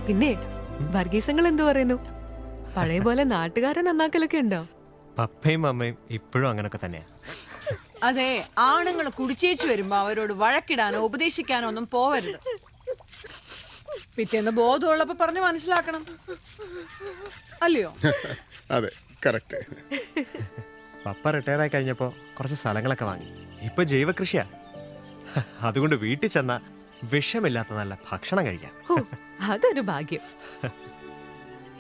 പിന്നെ വർഗീസങ്ങൾ എന്തു പറയുന്നു? പഴയ പോലെ നാട്ടുകാരെ നന്നാക്കലൊക്കെ ഉണ്ടോ? പപ്പയും അമ്മയും ഇപ്പോഴും അങ്ങനൊക്കെ തന്നെയാ. അതെ, ആണുങ്ങൾ കുടിച്ചേച്ചു വരുമ്പോ അവരോട് വഴക്കിടാനോ ഉപദേശിക്കാനോ ഒന്നും പോവരുത്. പിറ്റേന്ന് ബോധമുള്ളപ്പോ പറഞ്ഞു മനസ്സിലാക്കണം, അല്ലയോ? അതെ, കറക്റ്റ്. പപ്പ റിട്ടയർ ആയി കഴിഞ്ഞപ്പോ കുറച്ച് സ്ഥലങ്ങളൊക്കെ വാങ്ങി. ഇപ്പൊ ജൈവ കൃഷിയാ. അതുകൊണ്ട് വീട്ടിൽ ചെന്ന വിഷമില്ലാത്ത നല്ല ഭക്ഷണം കഴിക്കാം. ഓ, അതൊരു ഭാഗ്യം.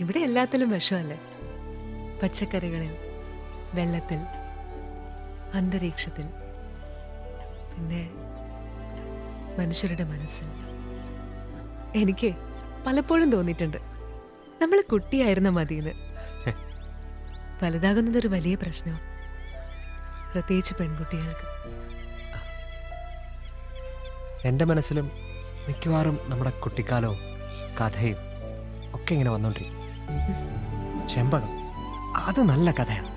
ഇവിടെ എല്ലാത്തിലും വിഷമല്ലേ? പച്ചക്കറികളിൽ, വെള്ളത്തിൽ, അന്തരീക്ഷത്തിൽ, പിന്നെ മനുഷ്യരുടെ മനസ്സിൽ. എനിക്ക് പലപ്പോഴും തോന്നിയിട്ടുണ്ട് നമ്മൾ കുട്ടിയായിരുന്ന മതിയെന്ന്. വലുതാകുന്നതൊരു വലിയ പ്രശ്നമാണ്, പ്രത്യേകിച്ച് പെൺകുട്ടികൾക്ക്. എൻ്റെ മനസ്സിലും മിക്കവാറും നമ്മുടെ കുട്ടിക്കാലവും കഥയും ഒക്കെ ഇങ്ങനെ വന്നോണ്ടിരിക്കും. ചെമ്പകം, അത് നല്ല കഥയാണ്.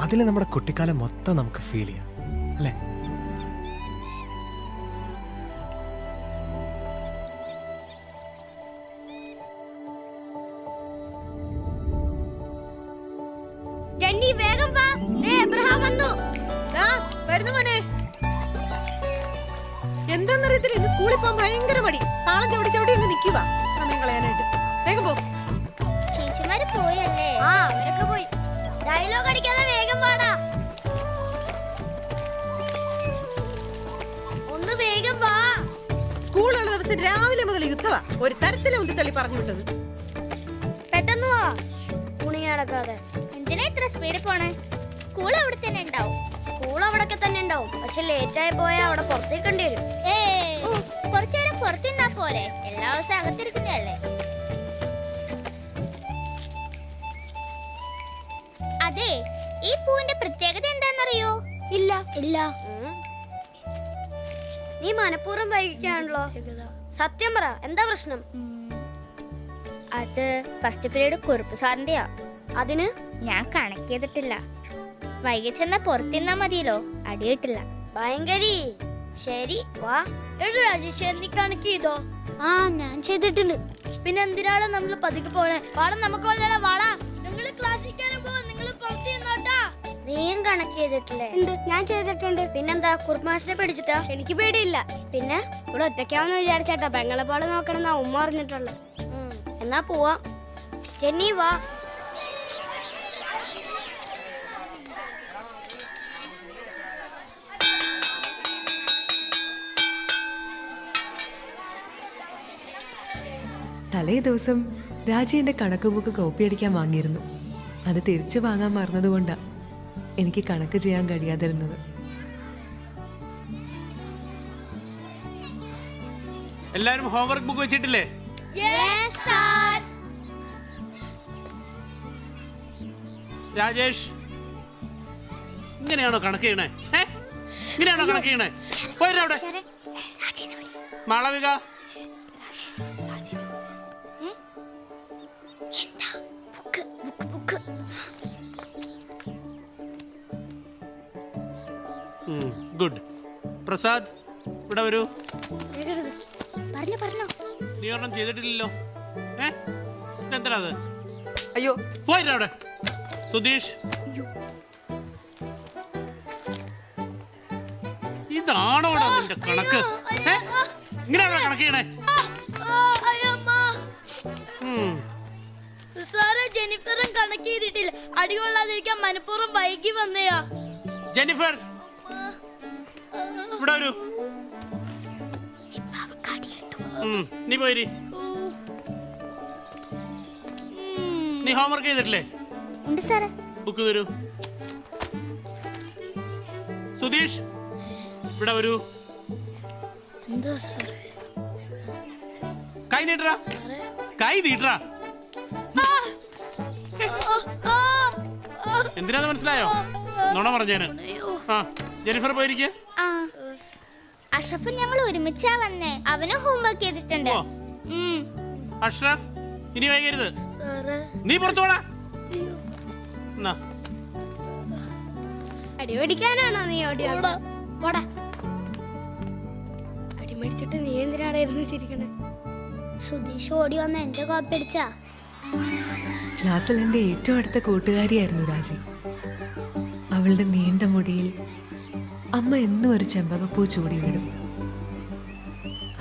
അതിൽ നമ്മുടെ കുട്ടിക്കാലം മൊത്തം നമുക്ക് ഫീൽ ചെയ്യാം, അല്ലേ? എന്താന്നറിയത്തില്ല, ഇന്ന് സ്കൂളിൽ പോകാൻ ഭയങ്കര മടി. താളം ചവിടി ചവിടി അങ്ങ് നിൽക്കുക സമയം കളയാനായിട്ട്. വേഗം പോ. ചേച്ചിമാര് പോയല്ലേ? ആ, അവരൊക്കെ പോയി. ഡയലോഗ് അടിക്കാതെ വേഗം പാടാ. ഒന്ന് വേഗം വാ. സ്കൂളുള്ള ദിവസം രാവിലെ മുതൽ യുദ്ധവാ. ഒരു തരത്തിലെ ഉന്തിത്തള്ളി പറഞ്ഞു വിട്ടത്. പെട്ടെന്ന് വാ, കുണി നടക്കാതെ. എന്തിനാ ഇത്ര സ്പീഡിൽ പോണേ? സ്കൂൾ അവിടെ തന്നെ ഉണ്ടാവും. സ്കൂൾ അവിടൊക്കെ തന്നെ ഉണ്ടാവും, പക്ഷെ ലേറ്റ് ആയി പോയാൽ അവിടെ പുറത്തേക്കേണ്ടി വരും. കുറച്ചേരം പുറത്തിന്നാ പോരെ, എല്ലാ ദിവസവും അകത്തിരിക്കുന്നതല്ലേ. അതെ, ഈ പൂവിന്റെ പ്രത്യേകത എന്താണെന്നറിയോ? ഇല്ല ഇല്ല. നീ മനഃപൂർവ്വം വൈകിക്കാണല്ലോ. സത്യം പറ, എന്താ പ്രശ്നം? അത് ഫസ്റ്റ് പീരീഡ് കുറുപ്പ് സാറിന്റെയാ. അതിന് ഞാൻ കണക്ക് ചെയ്തിട്ടില്ല. വൈകി ചെന്നാ പുറത്തിന്നാ മതിയല്ലോ, അടിയിട്ടില്ല. ഭയങ്കരി. ശരി, വാ. രാജേഷ്, നീ കണക്ക് ചെയ്തോ? ആ, ഞാൻ ചെയ്തിട്ടുണ്ട്. പിന്നെ എന്തിനാണ് നമ്മൾ പതുക്കെ പോണേ? വാടാ, നമുക്ക് വാടാ. നിങ്ങൾ ക്ലാസ്സിൽ കയറുമ്പോ നിങ്ങൾ പുറത്തിന്നോട്ടാ. നീയും കണക്ക് ചെയ്തിട്ടില്ലേ? ഞാൻ ചെയ്തിട്ടുണ്ട്. പിന്നെന്താ, കുറുമാഷിനെ പേടിച്ചിട്ടാ? എനിക്ക് പേടിയില്ല. പിന്നെ ഇവിടെ ഒറ്റയ്ക്കാവെന്ന് വിചാരിച്ചേട്ടാ പെങ്ങളെ പോലെ നോക്കണമെന്നാ ഉമ്മ പറഞ്ഞിട്ടുള്ളത്. എന്നാ പോവാ. ജെന്നി, വാ. തലേ ദിവസം രാജി എൻ്റെ കണക്ക് ബുക്ക് കോപ്പി അടിക്കാൻ വാങ്ങിയിരുന്നു. അത് തിരിച്ചു വാങ്ങാൻ മറന്നതുകൊണ്ടാ എനിക്ക് കണക്ക് ചെയ്യാൻ കഴിയാതിരുന്നത്. എല്ലാരും ഹോംവർക്ക് ബുക്ക് വെച്ചിട്ടില്ലേ? രാജേഷ്, ഇങ്ങനെയാണോ കണക്ക് ചെയ്യണേ? ഇങ്ങനെയാണോ കണക്ക് ചെയ്യണേ? പോയിരവിടെ. മാളവിക, ഗുഡ്. പ്രസാദ്, ഇവിടെ വരൂ. നീ ഒരെണ്ണം ചെയ്തിട്ടില്ലല്ലോ. എന്താ അത്? അയ്യോ, പോയിരവിടെ. സുധീഷ്, ഇതാണോ നിന്റെ കണക്ക്? ഇങ്ങനെയാണോ കണക്ക് ചെയ്യണേ? ജെനിഫറും കണക്ക് ചെയ്തിട്ടില്ല. അടികൊള്ളാതിരിക്കാൻ മനഃപൂർവ്വം വൈകി വന്നയാ. ജെനിഫർ, ഇവിടെ വരൂ. നീ പോയിരി. നീ ഹോംവർക്ക് ചെയ്തിട്ടില്ലേ? ബുക്ക് തരൂ. സുധീഷ്, ഇവിടെ വരൂ. കൈ നീട്ടറാ, കൈ നീട്ടറാ. എന്തിനാന്ന് മനസ്സിലായോ? നുണ പറഞ്ഞേന്. ആ, ജെനിഫർ പോയിരിക്കേ. അഷ്റഫ് ഞങ്ങൾ ഒരുമിച്ചാ വന്നേ. അവന് ഹോംവർക്ക് ചെയ്തിട്ടുണ്ട്. അഷ്റഫ്, ഇനി വൈകരുത്. നീ പുറത്തു പോടാ. അടി മേടിക്കാനാണോ നീ ഓടിയോടാ? അടി മേടിച്ചിട്ട് നീ എന്തിനാണ് ഇരുന്ന് ചിരിക്കണേ? സുധീഷ് ഓടി വന്ന് എന്റെ കോപ്പി അടിച്ചാ. ക്ലാസ്സിൽ എൻ്റെ ഏറ്റവും അടുത്ത കൂട്ടുകാരിയായിരുന്നു രാജി. അവളുടെ നീണ്ട മുടിയിൽ അമ്മ എന്നും ഒരു ചെമ്പകപ്പൂ ചൂടി വിടും.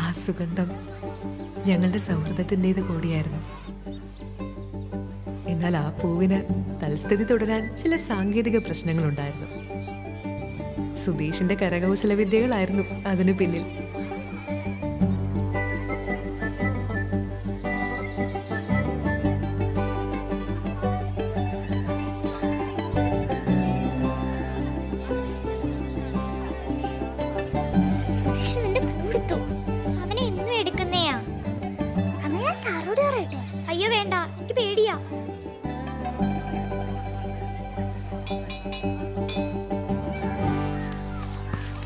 ആ സുഗന്ധം ഞങ്ങളുടെ സൗഹൃദത്തിൻ്റെത് കൂടിയായിരുന്നു. എന്നാൽ ആ പൂവിന് തൽസ്ഥിതി തുടരാൻ ചില സാങ്കേതിക പ്രശ്നങ്ങളുണ്ടായിരുന്നു. സുധീഷിന്റെ കരകൗശല വിദ്യകളായിരുന്നു അതിനു പിന്നിൽ. സുധീഷ് നിന്റെ പൂ എടുത്തു. അവനെ എന്നും എടുക്കുന്നയാ. അന്ന് ഞാൻ സാറോട് പറയട്ടെ? അയ്യോ വേണ്ട, എനിക്ക് പേടിയാ.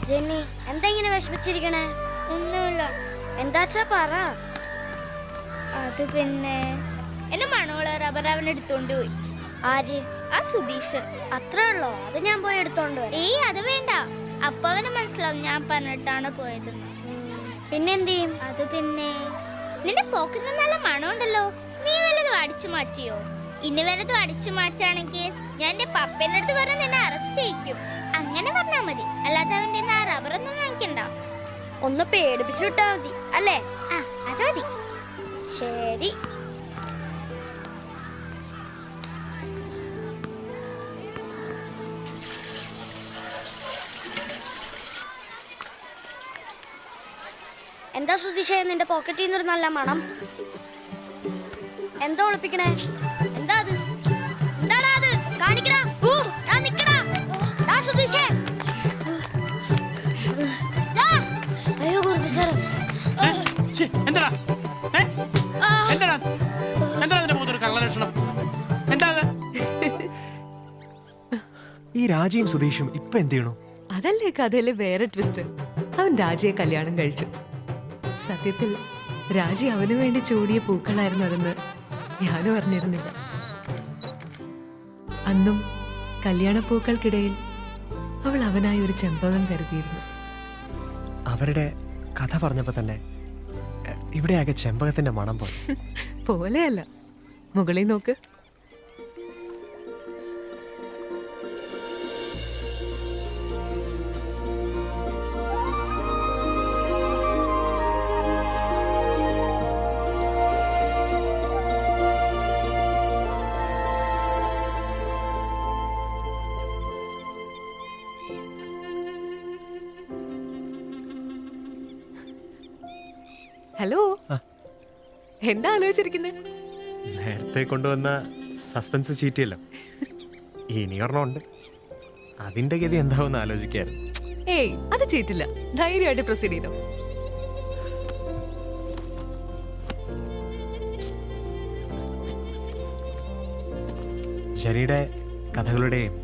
ജെന്നി എന്താ ഇങ്ങനെ വിഷമിച്ചിരിക്കണേ? ഒന്നുമില്ല. എന്താച്ചാ പറ. അത് പിന്നെ എന്നെ മണോള റബ്ബർ അവൻ എടുത്തോണ്ട് പോയി. ആര്? ആ സുധീഷ്. അത്രേ ഉള്ളോ? അത് ഞാൻ പോയി എടുത്തോണ്ട് വരാം. ഏയ് അത് വേണ്ട. അപ്പൊ അവന് മനസ്സിലാവും ഞാൻ പറഞ്ഞിട്ടാണ് പോയതെന്ന്. പിന്നെന്ത് ചെയ്യും? അത് പിന്നെ നിന്റെ പോക്കിന് നല്ല മണമുണ്ടല്ലോ. നീ വല്ലതും അടിച്ചു മാറ്റിയോ? ഇനി വല്ലതും അടിച്ചു മാറ്റാണെങ്കിൽ ഞാൻ എന്റെ പപ്പേന്റെ അടുത്ത് പറഞ്ഞ് നിന്നെ അറസ്റ്റ് ചെയ്യിക്കും. അങ്ങനെ പറഞ്ഞാ മതി. അല്ലാതെ അവന്റെ ആ റബ്ബറൊന്നും വാങ്ങിക്കണ്ട. ഒന്ന് പേടിപ്പിച്ചു വിട്ടാ മതി അല്ലേ? ആ അത് മതി. ശരി. എന്താ സുധീഷേ നിന്റെ പോക്കറ്റിൽ നിന്നൊരു നല്ല മണം? എന്താ ഒളിപ്പിക്കണേ? എന്താ അത്? എന്താടാ അത്? കാണിക്കടാ. ദാ നിക്കടാ. ദാ സുധീഷേ. ദാ. അയ്യോ കുറുപ്പിച്ചാരം. എന്താടാ എന്താടാ എന്താ നിന്റെ മുഖത്തൊരു കള്ളലക്ഷണം? എന്താ അത്? ഈ രാജിയും സുധീഷും ഇപ്പൊ എന്ത് ചെയ്യണു? അതല്ലേ കഥയിലെ വേറെ ട്വിസ്റ്റ്. അവൻ രാജിയെ കല്യാണം കഴിച്ചു. സത്യത്തിൽ രാജി അവനു വേണ്ടി ചൂടിയ പൂക്കളായിരുന്നു അതെന്ന് ഞാനും അറിഞ്ഞിരുന്നില്ല. അന്നും കല്യാണപ്പൂക്കൾക്കിടയിൽ അവൾ അവനായി ഒരു ചെമ്പകം കരുതിയിരുന്നു. അവരുടെ കഥ പറഞ്ഞപ്പോ തന്നെ ഇവിടെയാകെ ചെമ്പകത്തിന്റെ മണം പോലെ. പോലെയല്ല, മുകളിൽ നോക്ക്. ഹലോ, എന്താ ആലോചിച്ചിരിക്കുന്നേ? നേരത്തെ കൊണ്ടുവന്ന സസ്പെൻസ് ചീറ്റിയല്ലോ, ഇനി ഒരെണ്ണമുണ്ട്. അതിന്റെ ഗതി എന്താവുമെന്ന് ആലോചിക്കായിരുന്നു. ഏയ് അത് ചീറ്റില്ല, ധൈര്യമായിട്ട് പ്രൊസീഡ് ചെയ്തോ. ജനിയുടെ കഥകളുടെയും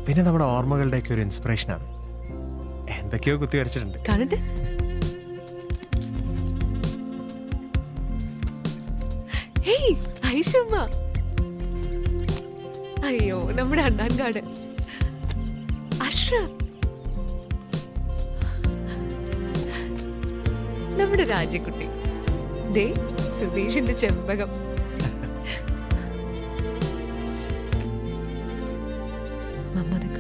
പിന്നെ നമ്മുടെ ഓർമ്മകളുടെയൊക്കെ ഒരു ഇൻസ്പിറേഷനാണ്. എന്തൊക്കെയോ കുത്തി വരച്ചിട്ടുണ്ട്. കാണട്ടെ. ഹേയ് ഐഷുമ്മ. അയ്യോ, നമ്മുടെ അണ്ണാൻകാട് അഷ്റഫ്, നമ്മുടെ രാജക്കുട്ടി, ദേ സുധീഷിന്റെ ചെമ്പകം. മമ്മദക്ക.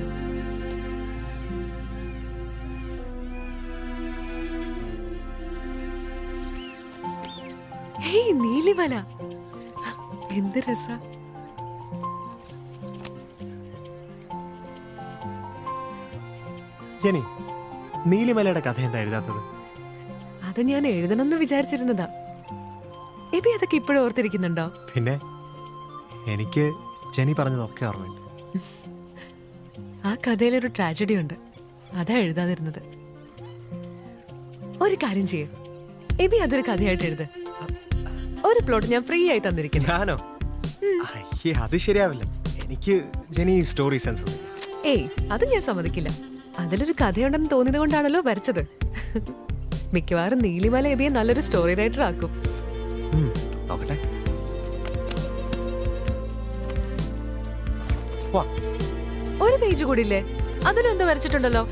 ഹേയ് നീലിമല, എന്ത് രസ. ജനി, നീലിമലയുടെ കഥ എന്താ എഴുതാത്തത്? അത് ഞാൻ എഴുതണമെന്ന് വിചാരിച്ചിരുന്നതാ. എബി അതൊക്കെ ഇപ്പോഴും ഓർത്തിരിക്കുന്നുണ്ടോ? പിന്നെ എനിക്ക് ജനി പറഞ്ഞതൊക്കെ ഓർമ്മയുണ്ട്. ആ കഥയിലൊരു ട്രാജഡി ഉണ്ട്, അതാ എഴുതാതിരുന്നത്. ഒരു കാര്യം ചെയ്യും, എബി അതൊരു കഥയായിട്ട് എഴുത്. ഒരു പ്ലോട്ട് ഞാൻ ഫ്രീ ആയി തന്നിരിക്കുന്നു. ഞാനോ? അയ്യേ, അത് ശരിയാവില്ല. എനിക്ക് ജനി സ്റ്റോറി സെൻസ്. ഏയ് അത് ഞാൻ സമ്മതിക്കില്ല. അതിലൊരു കഥയുണ്ടെന്ന് തോന്നിയത് കൊണ്ടാണല്ലോ വരച്ചത്. മിക്കവാറും നീലിമല എബിയെ നല്ലൊരു സ്റ്റോറി റൈറ്റർ ആക്കും. നോക്കട്ടെ. ഒരു പേജ് കൂടി ഇല്ലേ? അതിലും എന്തോ വരച്ചിട്ടുണ്ടല്ലോ.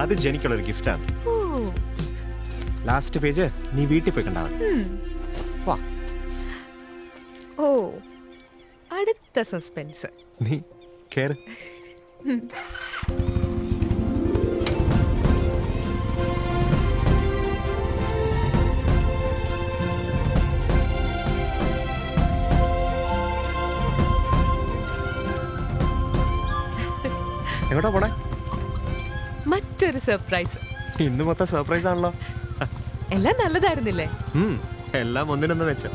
അത് ജനിക്കുള്ളൊരു ഗിഫ്റ്റാണ്. ഓ, ലാസ്റ്റ് പേജ് നീ വീട്ടിൽ പോയി കണ്ടാ മതി. വാ. ഓ അടുത്ത സസ്പെൻസ്. നീ കേറ്. എങ്ങോട്ടാ പോണേ? മറ്റൊരു സർപ്രൈസ്. ഇന്ന് മൊത്തം സർപ്രൈസ് ആണല്ലോ. എല്ലാം നല്ലതായിരുന്നില്ലേ? എല്ലാം ഒന്നിനൊന്ന് വെച്ചോ.